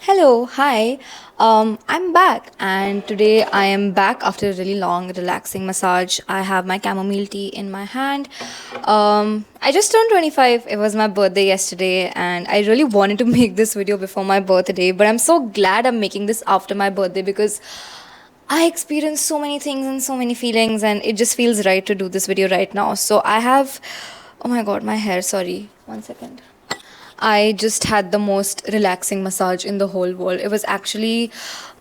Hello, hi. I'm back, and today I am back after a really long, relaxing massage. I have my chamomile tea in my hand. I just turned 25. It was my birthday yesterday, and I really wanted to make this video before my birthday, but I'm so glad I'm making this after my birthday because I experienced so many things and so many feelings, and it just feels right to do this video right now. So I have, oh my god, my hair, sorry. One second. I just had the most relaxing massage in the whole world. It was actually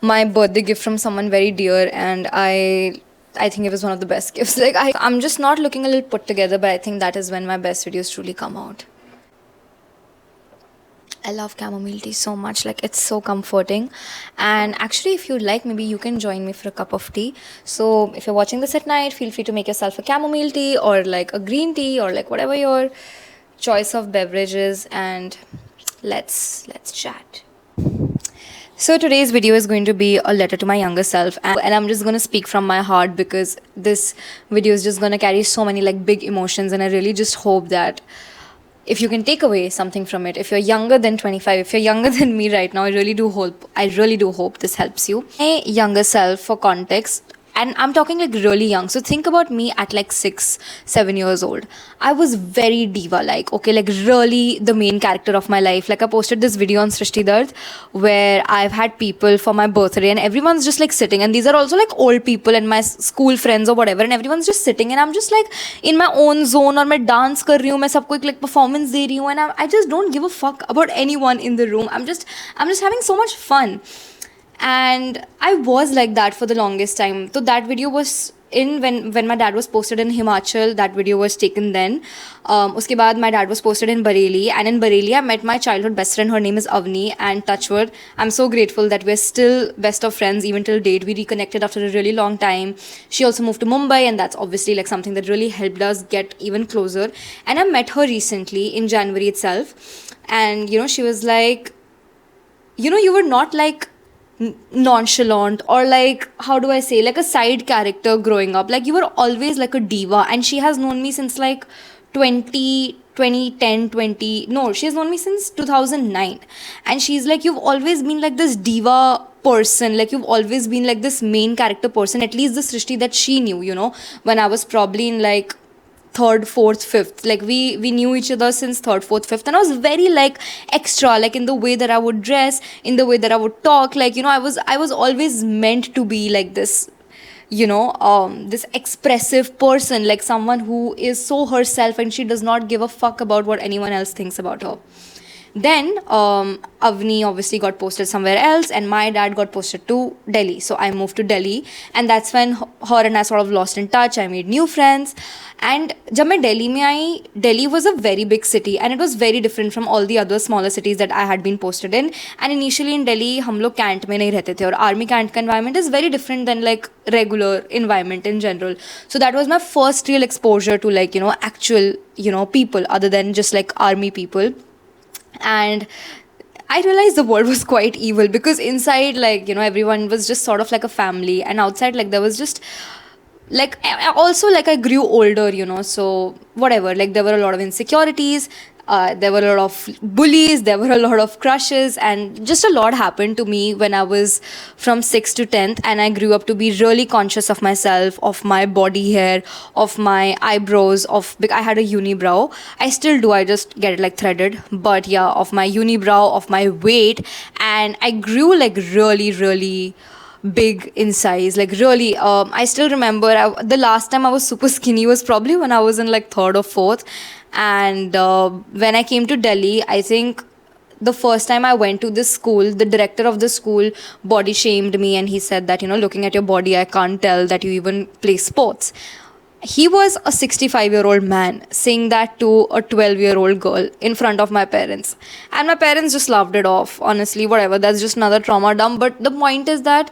my birthday gift from someone very dear, and I think it was one of the best gifts. I'm just not looking a little put together, but I think that is when my best videos truly come out. I love chamomile tea so much. Like, it's so comforting. And actually, if you'd like, maybe you can join me for a cup of tea. So, if you're watching this at night, feel free to make yourself a chamomile tea or like a green tea or like whatever your choice of beverages, and let's chat. So today's video is going to be a letter to my younger self, and I'm just going to speak from my heart because this video is just going to carry so many like big emotions, and I really just hope that if you can take away something from it, if you're younger than 25, if you're younger than me right now, I really do hope this helps you. My younger self, for context, and I'm talking like really young. So think about me at like 6, 7 years old. I was very diva like, okay, like really the main character of my life. Like I posted this video on Srishti Dard where I've had people for my birthday and everyone's just like sitting, and these are also like old people and my school friends or whatever, and everyone's just sitting and I'm just like in my own zone, or मैं dance कर रही हूँ, मैं सबको एक like performance दे रही हूँ, and I just don't give a fuck about anyone in the room. I'm just having so much fun. And I was like that for the longest time. So that video was in when my dad was posted in Himachal. That video was taken then. Uske baad my dad was posted in Bareilly, and in Bareilly I met my childhood best friend. Her name is Avni, and touchwood, I'm so grateful that we're still best of friends even till date. We reconnected after a really long time. She also moved to Mumbai, and that's obviously like something that really helped us get even closer. And I met her recently in January itself, and she was like, you were not like nonchalant or like, how do I say, like a side character growing up. Like you were always like a diva, and she has known me since like 2010 20, no, she has known me since 2009, and she's like, you've always been like this diva person, like you've always been like this main character person, at least the Srishti that she knew, when I was probably in like third, fourth, fifth. Like we knew each other since third, fourth, fifth, and I was very like extra, like in the way that I would dress, in the way that I would talk. Like I was always meant to be like this, this expressive person, like someone who is so herself and she does not give a fuck about what anyone else thinks about her. Then Avni obviously got posted somewhere else, and my dad got posted to Delhi. So I moved to Delhi, and that's when her and I sort of lost in touch. I made new friends, and जब मैं Delhi में आई, Delhi was a very big city, and it was very different from all the other smaller cities that I had been posted in. And initially in Delhi, हम लोग cantt में नहीं रहते थे, और army कैंट का environment is very different than like regular environment in general. So that was my first real exposure to like actual people other than just like army people. And I realized the world was quite evil because inside, like, everyone was just sort of like a family, and outside, like, there was just like, also, like, I grew older, so whatever, like, there were a lot of insecurities. There were a lot of bullies, there were a lot of crushes, and just a lot happened to me when I was from 6th to 10th, and I grew up to be really conscious of myself, of my body hair, of my eyebrows, I had a unibrow. I still do, I just get it like threaded, but yeah, of my unibrow, of my weight, and I grew like really, really big in size, like really. I still remember the last time I was super skinny was probably when I was in like third or fourth. And when I came to Delhi, I think the first time I went to this school, the director of the school body shamed me, and he said that, looking at your body, I can't tell that you even play sports. He was a 65-year-old man saying that to a 12-year-old girl in front of my parents. And my parents just laughed it off. Honestly, whatever, that's just another trauma dump. But the point is that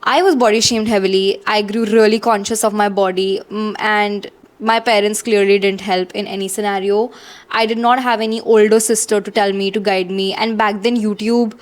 I was body shamed heavily. I grew really conscious of my body, and my parents clearly didn't help in any scenario. I did not have any older sister to tell me, to guide me. And back then, YouTube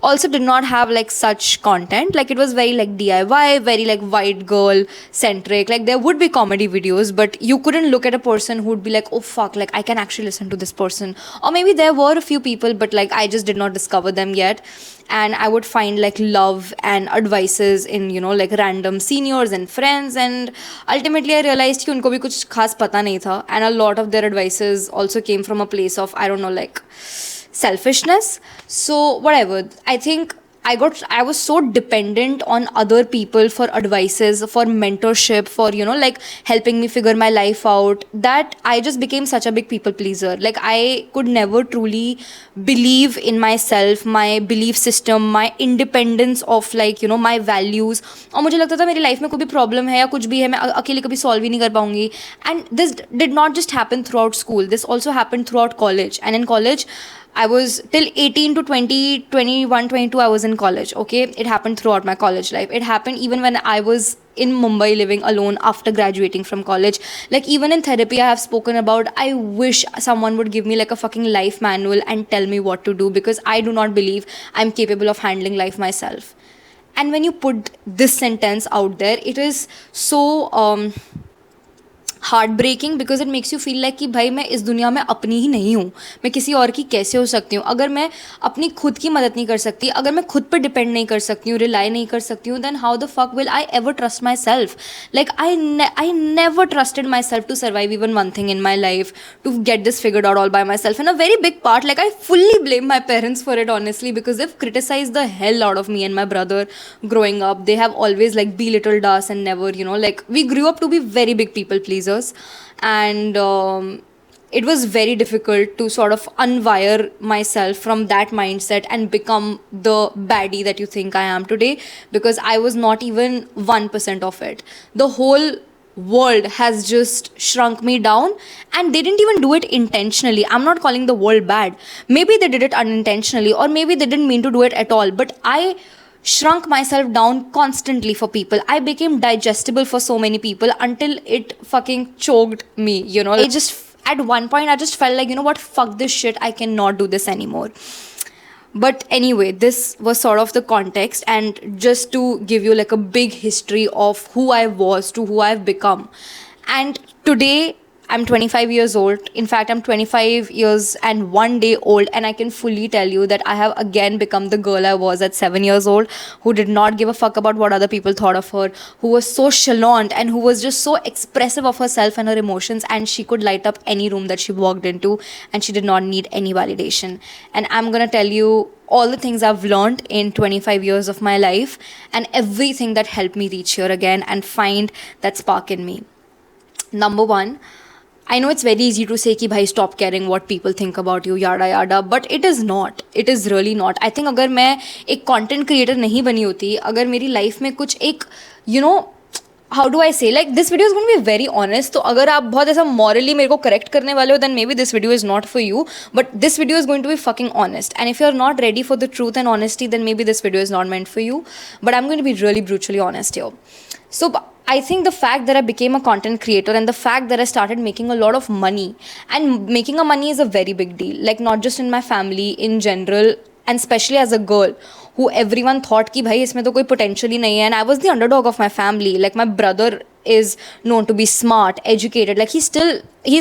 also did not have like such content. Like it was very like DIY, very like white girl centric. Like there would be comedy videos, but you couldn't look at a person who would be like, oh fuck, like I can actually listen to this person. Or maybe there were a few people, but like I just did not discover them yet. And I would find like love and advices in, you know, like random seniors and friends. And ultimately I realized कि उनको भी कुछ खास पता नहीं था. And a lot of their advices also came from a place of, I don't know, like selfishness. So whatever, I was so dependent on other people for advices, for mentorship, for, you know, like helping me figure my life out, that I just became such a big people pleaser. Like I could never truly believe in myself, my belief system, my independence of, like, you know, my values. और मुझे लगता था मेरी life में कोई भी problem है या कुछ भी है, मैं अकेले कभी सॉल्व ही नहीं कर पाऊंगी. And this did not just happen through out school, this also happen through out college. And in college I was till 18 to 20, 21, 22, I was in college, okay? It happened throughout my college life. It happened even when I was in Mumbai living alone after graduating from college. Like even in therapy, I have spoken about, I wish someone would give me like a fucking life manual and tell me what to do, because I do not believe I'm capable of handling life myself. And when you put this sentence out there, it is so heart breaking, because it makes you feel like कि भाई मैं इस दुनिया में अपनी ही नहीं हूँ, मैं किसी और की कैसे हो सकती हूँ. अगर मैं अपनी खुद की मदद नहीं कर सकती, अगर मैं खुद पर डिपेंड नहीं कर सकती हूँ, रिलाई नहीं कर सकती हूँ, then how the fuck will I ever trust myself. Like I never trusted myself to survive even one thing in my life, to get this figured out all by myself. In a very big part, like I fully blame my parents for it, honestly, because they've criticized the hell out of me and my brother growing up. They have always like belittled us and never, you know, like we grew up to be very big people pleasers. And it was very difficult to sort of unwire myself from that mindset and become the baddie that you think I am today, because I was not even 1% of it. The whole world has just shrunk me down, and they didn't even do it intentionally. I'm not calling the world bad. Maybe they did it unintentionally, or maybe they didn't mean to do it at all, but I shrunk myself down constantly for people. I became digestible for so many people until it fucking choked me, you know. At one point I just felt like, you know what, fuck this shit, I cannot do this anymore. But anyway, this was sort of the context, and just to give you like a big history of who I was to who I've become. And today I'm 25 years old. In fact, I'm 25 years and 1 day old, and I can fully tell you that I have again become the girl I was at 7 years old, who did not give a fuck about what other people thought of her, who was so chalant and who was just so expressive of herself and her emotions, and she could light up any room that she walked into, and she did not need any validation. And I'm gonna tell you all the things I've learned in 25 years of my life, and everything that helped me reach here again and find that spark in me. Number one, I know it's very easy to say कि भाई stop caring what people think about you, yada yada, but it is not. It is really not. I think अगर मैं एक content creator नहीं बनी होती, अगर मेरी life में कुछ एक, you know, how do I say, like this video is going to be very honest. तो अगर आप बहुत ऐसा morally मेरे को correct करने वाले हो, then maybe this video is not for you. But this video is going to be fucking honest. And if you're not ready for the truth and honesty, then maybe this video is not meant for you. But I'm going to be really brutally honest here. So I think the fact that I became a content creator and the fact that I started making a lot of money, and making a money is a very big deal, like not just in my family, in general, and especially as a girl who everyone thought कि भाई इसमें तो कोई potential ही नहीं है. And I was the underdog of my family. Like my brother is known to be smart, educated. Like he's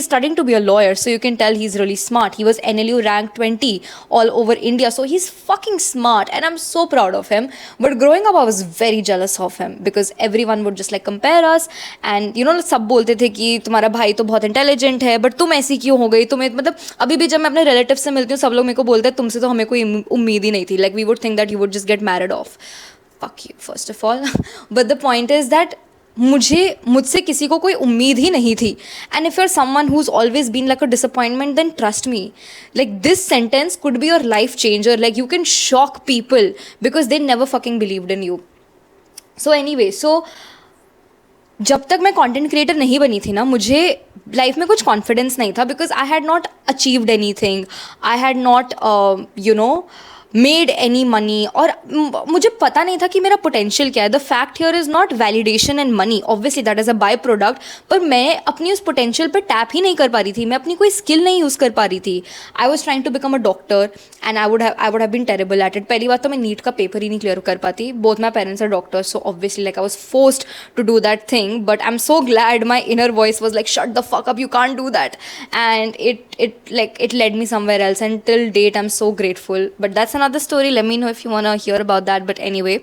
studying to be a lawyer, so you can tell he's really smart. He was NLU rank 20 all over India, so he's fucking smart, and I'm so proud of him. But growing up I was very jealous of him, because everyone would just like compare us, and you know, सब बोलते थे कि तुम्हारा भाई तो बहुत intelligent है, but तुम ऐसी क्यों हो गई, तुम्हें मतलब अभी भी जब मैं अपने relatives से मिलती हूँ, सब लोग मेरे को बोलते हैं तुमसे तो हमें कोई उम्मीद ही नहीं थी. Like we would think that you would just get married off. Fuck you, first of all. But the point is that मुझसे किसी को कोई उम्मीद ही नहीं थी. And if you are someone who is always been like a disappointment, then trust me, like this sentence could be your life changer. Like you can shock people because they never fucking believed in you. So anyway, so जब तक मैं content creator नहीं बनी थी ना, मुझे life में कुछ कॉन्फिडेंस नहीं था, because I had not achieved any thing. I had not you know made any money, और मुझे पता नहीं था कि मेरा पोटेंशियल क्या है. The fact here is not validation and money, obviously that is a by product, पर मैं अपनी उस पोटेंशियल पर टैप ही नहीं कर पा रही थी. मैं अपनी कोई स्किल नहीं यूज़ कर पा रही थी. I was trying to become a doctor and I would have been terrible at it. पहली बात तो मैं नीट का पेपर ही नहीं क्लियर कर पाती. Both my parents are doctors, so obviously like I was forced to do that thing, but I am so glad my inner voice was like shut the fuck up, you can't do that. And it led me somewhere else, and till date I'm so grateful. But that's another story. Let me know if you want to hear about that. But anyway,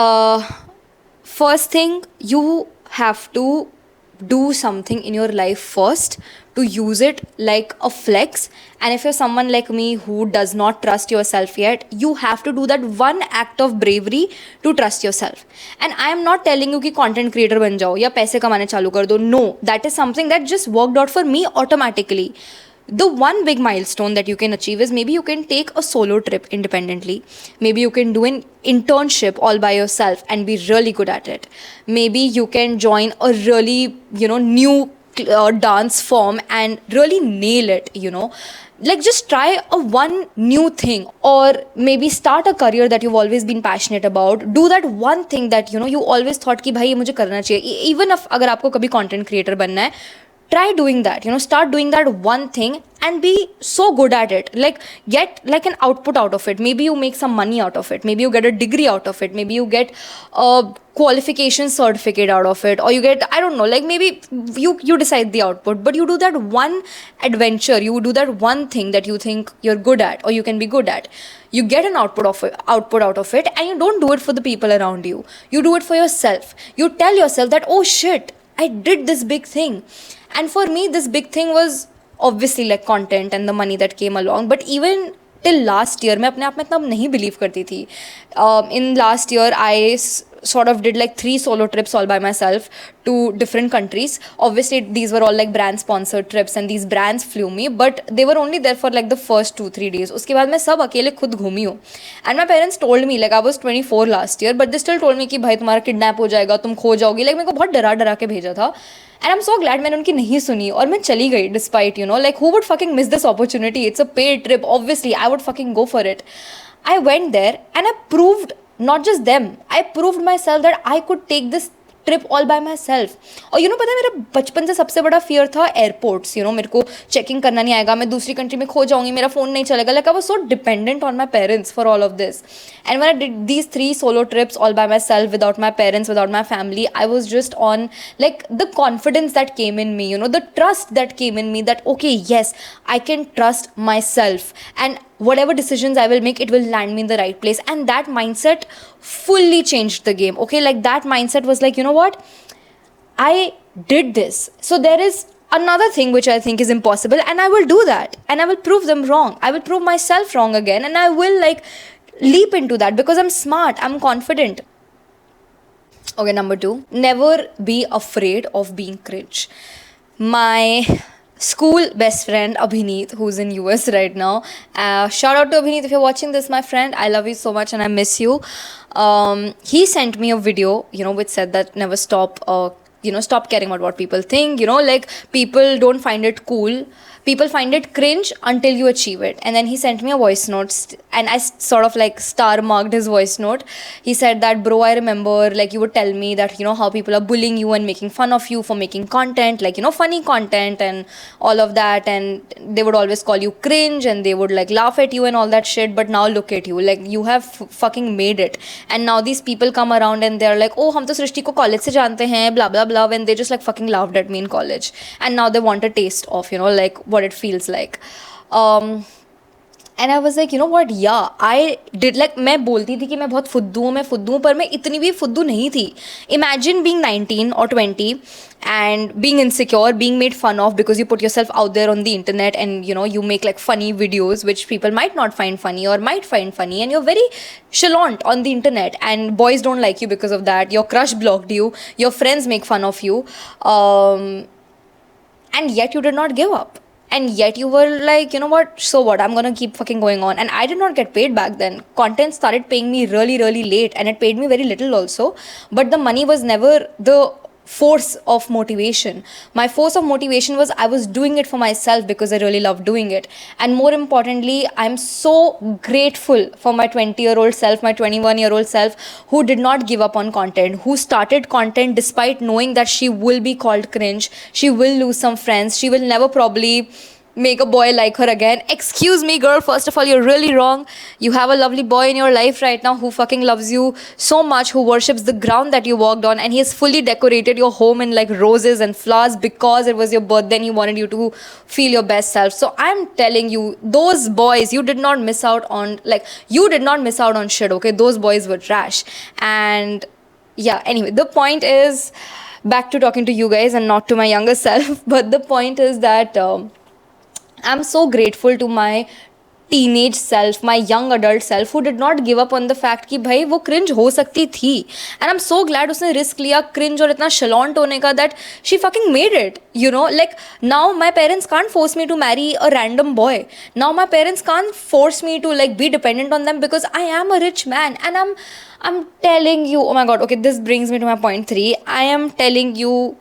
uh first thing, you have to do something in your life first to use it like a flex. And if you're someone like me who does not trust yourself yet, you have to do that one act of bravery to trust yourself. And I am not telling you कि content creator बन जाओ या पैसे कमाने चालू कर दो. No, that is something that just worked out for me automatically. The one big milestone that you can achieve is maybe you can take a solo trip independently. Maybe you can do an internship all by yourself and be really good at it. Maybe you can join a really, new dance form and really nail it, like just try a one new thing, or maybe start a career that you've always been passionate about. Do that one thing that you always thought कि भाई ये मुझे करना चाहिए. Even if अगर आपको कभी content creator बनना है, try doing that, start doing that one thing and be so good at it, like get like an output out of it. Maybe you make some money out of it, maybe you get a degree out of it, maybe you get a qualification certificate out of it, or you get, I don't know, like maybe you decide the output, but you do that one adventure, you do that one thing that you think you're good at or you can be good at. You get an output out of it, and you don't do it for the people around you, you do it for yourself. You tell yourself that, oh shit, I did this big thing. And for me, this big thing was obviously like content and the money that came along. But even till last year, मैं अपने आप में इतना नहीं believe करती थी. In last year, I sort of did like 3 solo trips all by myself to different countries. Obviously, these were all like brand sponsored trips, and these brands flew me, but they were only there for like the first 2-3 days. उसके बाद मैं सब अकेले खुद घूमी हूँ. And my parents told me, like I was 24 last year, but they still told me कि भाई तुम्हारा किडनैप हो जाएगा, तुम खो जाओगी. Like मेरे को बहुत डरा डरा के भेजा था. And I'm so glad मैंने उनकी नहीं सुनी और मैं चली गई despite, like who would fucking miss this opportunity? It's a paid trip. Obviously, I would fucking go for it. I went there and I proved, not just them, I proved myself that I could take this trip all by my self. और पता है मेरा बचपन से सबसे बड़ा fear था airports. मेरे को चेकिंग करना नहीं आएगा, मैं दूसरी कंट्री में खो जाऊंगी, मेरा फ़ोन नहीं चलेगा. Like I was so dependent on my parents for all of this. And when I did these 3 solo trips all by my self, without my parents, without my family, I was just on like the confidence that came in me, the trust that came in me, that okay, yes, I can trust myself, and whatever decisions I will make, it will land me in the right place. And that mindset fully changed the game. Okay, like that mindset was like, you know what, I did this, so there is another thing which I think is impossible, and I will do that, and I will prove them wrong. I will prove myself wrong again, and I will like leap into that because I'm smart, I'm confident. Okay, number 2, never be afraid of being cringe. My school best friend Abhineet, who's in US right now, shout out to Abhineet if you're watching this, my friend, I love you so much and I miss you. He sent me a video, which said that never stop stop caring about what people think. Like people don't find it cool, people find it cringe until you achieve it. And then he sent me a voice note, and I sort of like star marked his voice note. He said that, bro, I remember like you would tell me that how people are bullying you and making fun of you for making content, like funny content and all of that, and they would always call you cringe and they would like laugh at you and all that shit. But now look at you, like you have fucking made it, and now these people come around and they're like, oh, हम तो सृष्टि को college से जानते हैं, blah blah blah, and they just like fucking laughed at me in college, and now they want a taste of like what it feels like. And I was like, you know what, yeah, I did, like मैं बोलती थी कि मैं बहुत फुद्दू हूँ, पर मैं इतनी भी फुद्दू नहीं थी. Imagine being 19 or 20 and being insecure, being made fun of because you put yourself out there on the internet, and you make like funny videos which people might not find funny or might find funny, and you're very chalant on the internet, and boys don't like you because of that, your crush blocked you, your friends make fun of you, and yet you did not give up. And yet you were like, you know what, so what, I'm gonna keep fucking going on. And I did not get paid back then. Content started paying me really, really late, and it paid me very little also. But the money was never the force of motivation. My force of motivation was I was doing it for myself because I really love doing it. And more importantly, I'm so grateful for my 20-year-old self, my 21-year-old self, who did not give up on content, who started content despite knowing that she will be called cringe, she will lose some friends, she will never probably make a boy like her again. Excuse me, girl. First of all, you're really wrong. You have a lovely boy in your life right now who fucking loves you so much, who worships the ground that you walked on, and he has fully decorated your home in like roses and flowers because it was your birthday and he wanted you to feel your best self. So I'm telling you, those boys, you did not miss out on, like, you did not miss out on shit, okay? Those boys were trash. And yeah, anyway, the point is, back to talking to you guys and not to my younger self, but the point is that. I'm so grateful to my teenage self, my young adult self, who did not give up on the fact कि भाई वो cringe हो सकती थी. And I'm so glad उसने risk लिया cringe और इतना chalant होने का that she fucking made it. You know, like now my parents can't force me to marry a random boy. Now my parents can't force me to like be dependent on them because I am a rich man. And I'm telling you, oh my god, okay, this brings me to my point 3. I am telling you,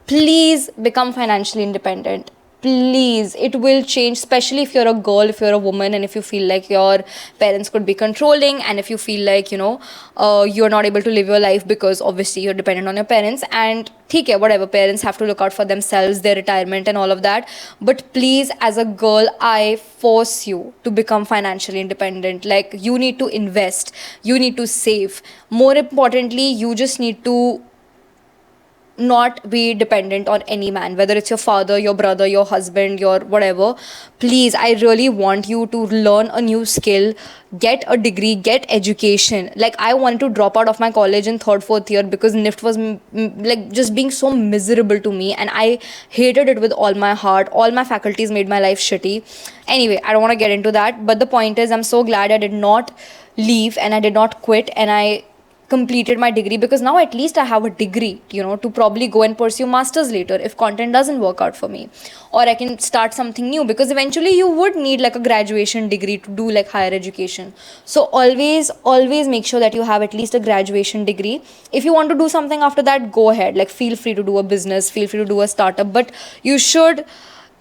please become financially independent. Please, it will change, especially if you're a girl, if you're a woman, and if you feel like your parents could be controlling, and if you feel like, you know, you're not able to live your life because obviously you're dependent on your parents. And okay, whatever, parents have to look out for themselves, their retirement and all of that. But please, as a girl, I force you to become financially independent. Like, you need to invest, you need to save. More importantly, you just need to not be dependent on any man, whether it's your father, your brother, your husband, your whatever. Please, I really want you to learn a new skill, get a degree, get education. Like, I wanted to drop out of my college in third, fourth year because NIFT was like just being so miserable to me, and I hated it with all my heart. All my faculties made my life shitty. Anyway, I don't want to get into that, but the point is, I'm so glad I did not leave and I did not quit, and I completed my degree, because now at least I have a degree, you know, to probably go and pursue masters later if content doesn't work out for me, or I can start something new, because eventually you would need like a graduation degree to do like higher education. So always make sure that you have at least a graduation degree. If you want to do something after that, go ahead, like feel free to do a business, feel free to do a startup, but you should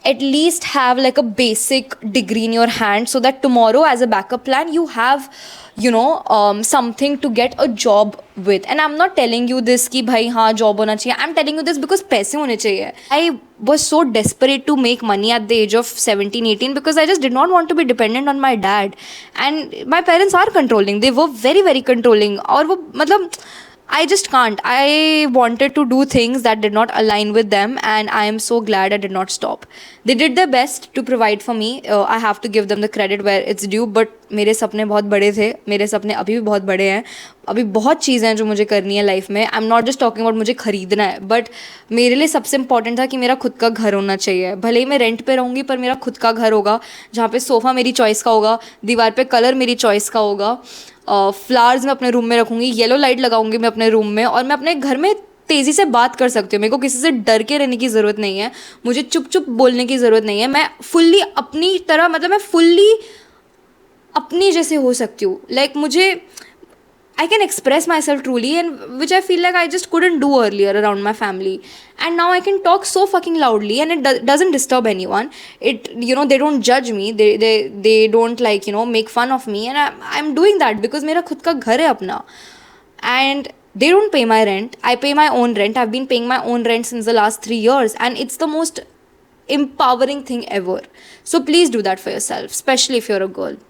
at least have like a basic degree in your hand, so that tomorrow as a backup plan you have, you know, something to get a job with. And I'm not telling you this ki bhai haan job hona chahiye. I'm telling you this because paise hone chahiye. I was so desperate to make money at the age of 17, 18 because I just did not want to be dependent on my dad. And my parents are controlling, they were very very controlling, aur wo matlab I just can't. I wanted to do things that did not align with them, and I am so glad I did not stop. They did their best to provide for me. I have to give them the credit where it's due, but मेरे सपने बहुत बड़े थे, मेरे सपने अभी भी बहुत बड़े हैं. अभी बहुत चीज़ें हैं जो मुझे करनी है लाइफ में. I am not just talking about मुझे खरीदना है, बट मेरे लिए सबसे इंपॉर्टेंट था कि मेरा खुद का घर होना चाहिए. भले ही मैं रेंट पे रहूँगी, पर मेरा खुद का घर होगा जहाँ पे सोफ़ा मेरी चॉइस का होगा, दीवार पे कलर मेरी चॉइस का होगा, फ्लावर्स मैं अपने रूम में रखूँगी, येलो लाइट लगाऊंगी मैं अपने रूम में, और मैं अपने घर में तेज़ी से बात कर सकती हूँ. मेरे को किसी से डर के रहने की ज़रूरत नहीं है, मुझे चुप चुप बोलने की ज़रूरत नहीं है. मैं फुल्ली अपनी तरह, मतलब मैं फुल्ली अपनी जैसे हो सकती हूँ. लाइक मुझे I can express myself truly, and which I feel like I just couldn't do earlier around my family. And now I can talk so fucking loudly, and it doesn't disturb anyone. It, you know, they don't judge me, they don't like, you know, make fun of me, and I'm doing that because मेरा खुद का घर है अपना. And they don't pay my rent, I pay my own rent. I've been paying my own rent since the last 3 years, and it's the most empowering thing ever. So please do that for yourself, especially if you're a girl.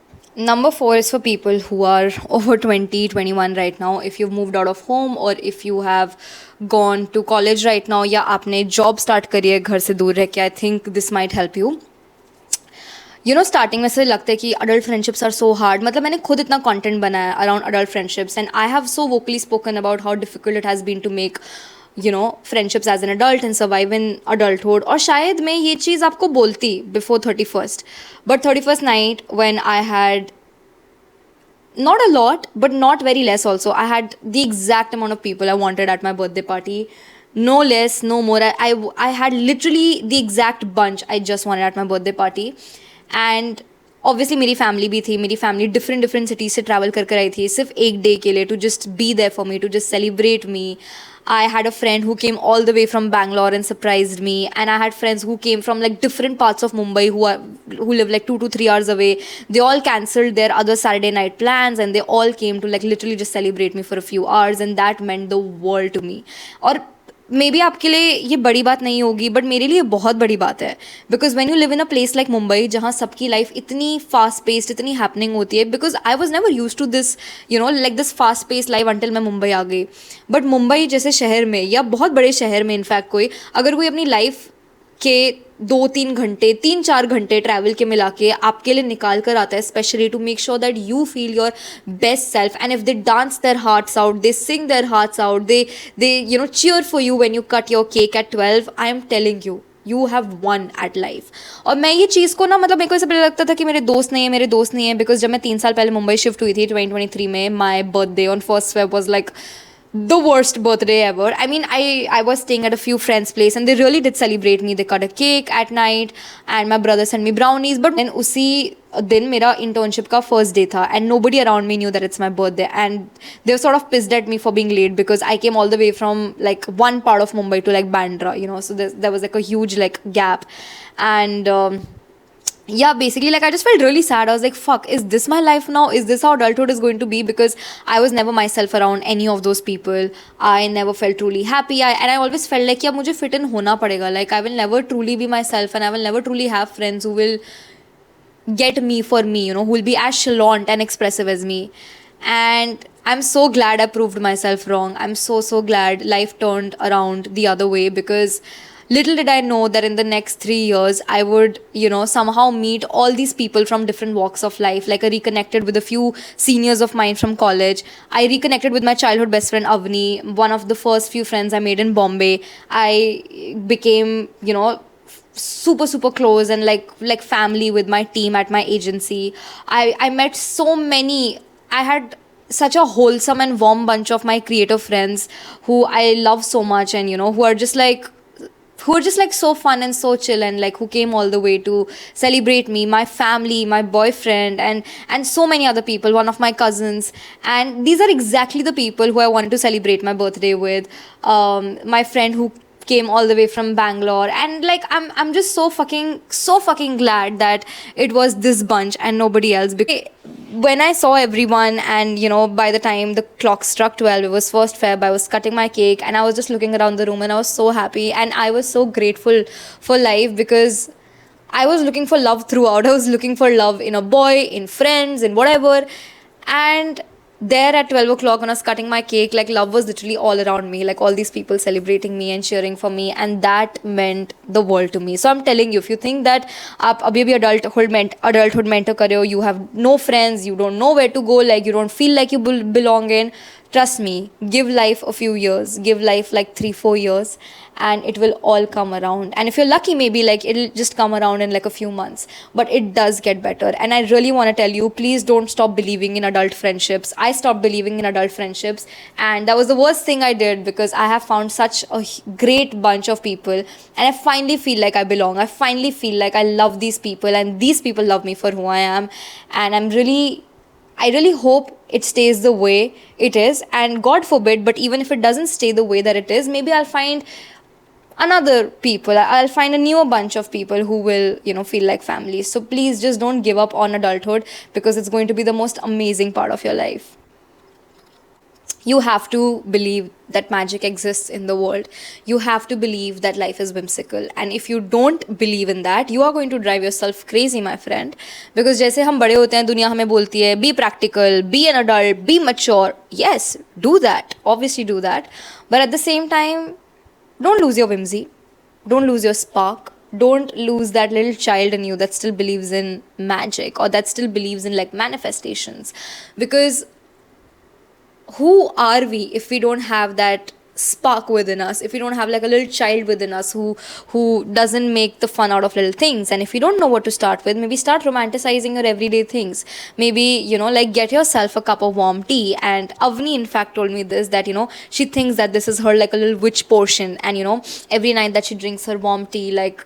Number 4 is for people who are over 20, 21 right now. If you've moved out of home, or if you have gone to college right now, या आपने job start करी है घर से दूर रह के, I think this might help you. You know, starting में से लगता है कि adult friendships are so hard. मतलब मैंने खुद इतना content बनाया around adult friendships, and I have so vocally spoken about how difficult it has been to make, you know, friendships as an adult and survive in adulthood. और शायद मैं ये चीज़ आपको बोलती before 31st, but 31st night when I had not a lot but not very less also, I had the exact amount of people I wanted at my birthday party, no less no more. I had literally the exact bunch I just wanted at my birthday party. And obviously मेरी family भी थी, मेरी family different cities से travel कर आई थी सिर्फ एक डे के लिए, to just be there for me, to just celebrate me. I had a friend who came all the way from Bangalore and surprised me, and I had friends who came from like different parts of Mumbai who live like 2 to 3 hours away. They all cancelled their other Saturday night plans, and they all came to like literally just celebrate me for a few hours, and that meant the world to me. और may be आपके लिए ये बड़ी बात नहीं होगी, but मेरे लिए बहुत बड़ी बात है, because when you live in a place like Mumbai जहाँ सबकी लाइफ इतनी फास्ट पेस्ड, इतनी हैपनिंग होती है, because I was never use to this like this fast paced life until मैं मुंबई आ गई. बट मुंबई जैसे शहर में या बहुत बड़े शहर में इनफैक्ट अगर कोई अपनी लाइफ के 2-3 घंटे 3-4 घंटे ट्रैवल के मिला के आपके लिए निकाल कर आता है, specially to make sure that you feel your best self, and if they dance their hearts out, they sing their hearts out, they cheer for you when you cut your cake at 12, I am telling you, you have won at life. और मैं ये चीज़ को ना मतलब मेरे को ऐसा पहले लगता था कि मेरे दोस्त नहीं है बिकॉज जब मैं 3 साल पहले मुंबई शिफ्ट हुई थी 2023 में, my birthday on 1st Feb was like the worst birthday ever. I mean, I was staying at a few friends' place and they really did celebrate me. They cut a cake at night and my brother sent me brownies. But then उसी दिन मेरा internship का first day था and nobody around me knew that it's my birthday, and they were sort of pissed at me for being late because I came all the way from like one part of Mumbai to like Bandra, so there was like a huge like gap. And yeah, basically like I just felt really sad. I was like, fuck, is this my life now? Is this how adulthood is going to be? Because I was never myself around any of those people. I never felt truly happy. And I always felt like yeah, मुझे fit in होना पड़ेगा. Like I will never truly be myself and I will never truly have friends who will get me for me, who will be as chalant and expressive as me. And I'm so glad I proved myself wrong. I'm so glad life turned around the other way, because little did I know that in the next 3 years I would somehow meet all these people from different walks of life. Like I reconnected with a few seniors of mine from college. I reconnected with my childhood best friend Avni, one of the first few friends I made in Bombay. I became super close and like family with my team at my agency. I met so many. I had such a wholesome and warm bunch of my creative friends who I love so much, and who are just like so fun and so chill, and like who came all the way to celebrate me, my family, my boyfriend, and so many other people, one of my cousins. And these are exactly the people who I wanted to celebrate my birthday with. My friend who came all the way from Bangalore, and like I'm just so fucking glad that it was this bunch and nobody else. Because when I saw everyone, and by the time the clock struck 12, it was 1st Feb, I was cutting my cake and I was just looking around the room and I was so happy and I was so grateful for life, because I was looking for love throughout. I was looking for love in a boy, in friends, in whatever. And there at 12 o'clock when I was cutting my cake, like love was literally all around me, like all these people celebrating me and cheering for me, and that meant the world to me. So I'm telling you, if you think that आप अभी भी adulthood mentor कर रहे हो, you have no friends, you don't know where to go, like you don't feel like you belong in, trust me, give life a few years, give life like 3-4 years, and it will all come around. And if you're lucky, maybe like it'll just come around in like a few months, but it does get better. And I really want to tell you, please don't stop believing in adult friendships. I stopped believing in adult friendships, and that was the worst thing I did, because I have found such a great bunch of people, and I finally feel like I belong. I finally feel like I love these people, and these people love me for who I am. And I really hope it stays the way it is, and God forbid, but even if it doesn't stay the way that it is, maybe I'll find I'll find a newer bunch of people who will, feel like family. So please just don't give up on adulthood, because it's going to be the most amazing part of your life. You have to believe that magic exists in the world. You have to believe that life is whimsical. And if you don't believe in that, you are going to drive yourself crazy, my friend. Because जैसे हम बड़े होते हैं, दुनिया हमें बोलती है, be practical, be an adult, be mature. Yes, do that. Obviously do that. But at the same time, don't lose your whimsy. Don't lose your spark. Don't lose that little child in you that still believes in magic, or that still believes in like manifestations. Because who are we if we don't have that spark within us, if we don't have like a little child within us who doesn't make the fun out of little things? And if you don't know what to start with, maybe start romanticizing your everyday things. Maybe like get yourself a cup of warm tea. And Avni in fact told me this, that she thinks that this is her like a little witch portion, and every night that she drinks her warm tea, like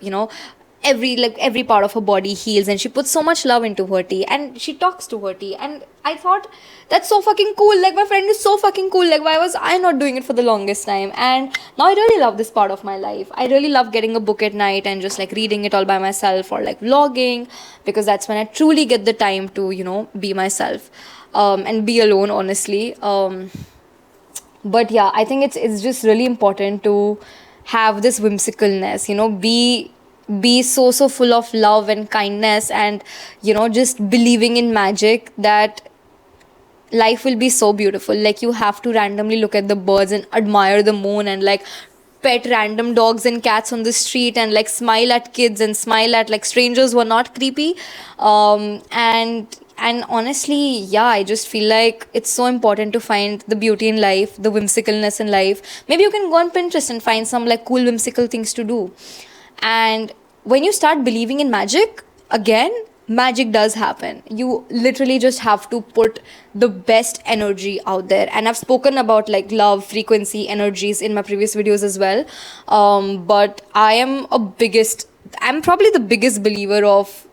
every part of her body heals, and she puts so much love into her tea, and she talks to her tea. And I thought, that's so fucking cool. Like, my friend is so fucking cool. Like, why was I not doing it for the longest time? And now I really love this part of my life. I really love getting a book at night and just like reading it all by myself, or like vlogging, because that's when I truly get the time to, be myself, and be alone, honestly. But yeah, I think it's just really important to have this whimsicalness, be so full of love and kindness, and just believing in magic, that life will be so beautiful. Like, you have to randomly look at the birds and admire the moon, and like pet random dogs and cats on the street, and like smile at kids and smile at like strangers who are not creepy. And honestly, yeah, I just feel like it's so important to find the beauty in life, the whimsicalness in life. Maybe you can go on Pinterest and find some like cool whimsical things to do. And when you start believing in magic again, magic does happen. You literally just have to put the best energy out there. And I've spoken about like love, frequency, energies in my previous videos as well. But I'm probably the biggest believer of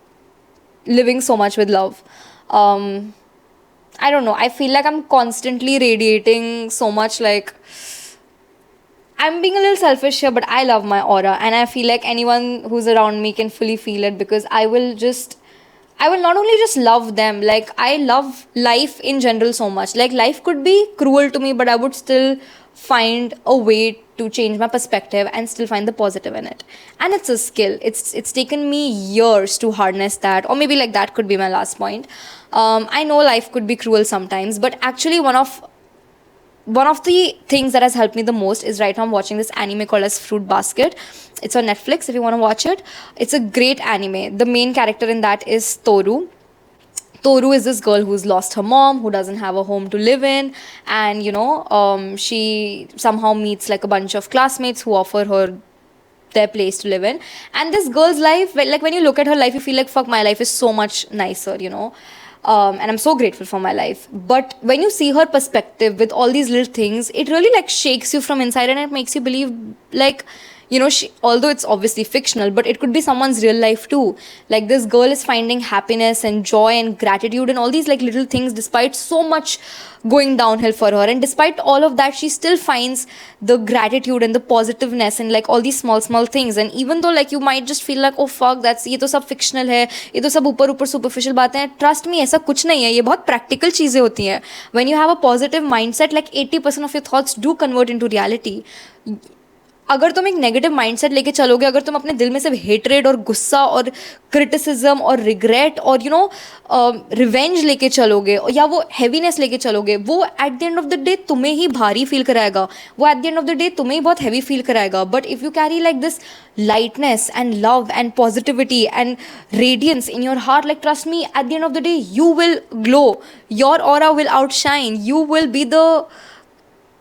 living so much with love. I don't know, I feel like I'm constantly radiating so much. Like, I'm being a little selfish here, but I love my aura, and I feel like anyone who's around me can fully feel it, because I will not only just love them, like, I love life in general so much. Like, life could be cruel to me, but I would still find a way to change my perspective and still find the positive in it. And it's a skill. It's taken me years to harness that, or maybe like that could be my last point. I know life could be cruel sometimes, but actually one of the things that has helped me the most is right now I'm watching this anime called as Fruit Basket. It's on Netflix if you want to watch it. It's a great anime. The main character in that is Toru. Toru is this girl who's lost her mom, who doesn't have a home to live in, and she somehow meets like a bunch of classmates who offer her their place to live in. And this girl's life, like when you look at her life, you feel like, fuck, my life is so much nicer. And I'm so grateful for my life. But when you see her perspective with all these little things, it really like shakes you from inside, and it makes you believe, like, although it's obviously fictional, but it could be someone's real life too. Like, this girl is finding happiness and joy and gratitude and all these like little things, despite so much going downhill for her. And despite all of that, she still finds the gratitude and the positiveness and like all these small things. And even though like you might just feel like, oh fuck, that's ये तो सब fictional है, ये तो सब ऊपर ऊपर superficial बातें हैं, trust me, ऐसा कुछ नहीं है. ये बहुत practical चीजें होती हैं. When you have a positive mindset, like 80% of your thoughts do convert into reality. अगर तुम एक नेगेटिव माइंडसेट लेके चलोगे, अगर तुम अपने दिल में सिर्फ हेटरेड और गुस्सा और क्रिटिसिज्म और रिग्रेट और रिवेंज लेके चलोगे, या वो हैवीनेस लेके चलोगे, वो at the end of the day तुम्हें ही भारी फील कराएगा. वो at the end of the day तुम्हें ही बहुत हैवी फील कराएगा. But if you carry like this lightness and love and positivity and radiance in your heart, like, trust me, at the end of the day you will glow, your aura will outshine, you will be the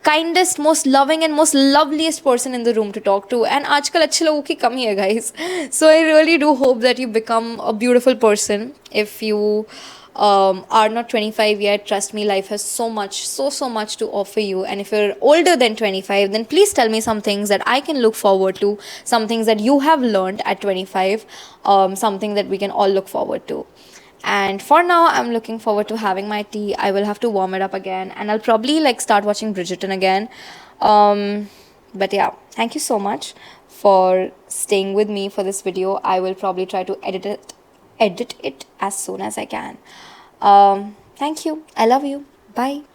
kindest, most loving and most loveliest person in the room to talk to. And aajkal अच्छे लोगों की कमी है, guys. So I really do hope that you become a beautiful person. If you are not 25 yet, trust me, life has so much to offer you. And if you're older than 25, then please tell me some things that I can look forward to, some things that you have learned at 25, something that we can all look forward to. And for now, I'm looking forward to having my tea. I will have to warm it up again, and I'll probably like start watching Bridgerton again. But yeah, thank you so much for staying with me for this video. I will probably try to edit it as soon as I can. Thank you. I love you. Bye.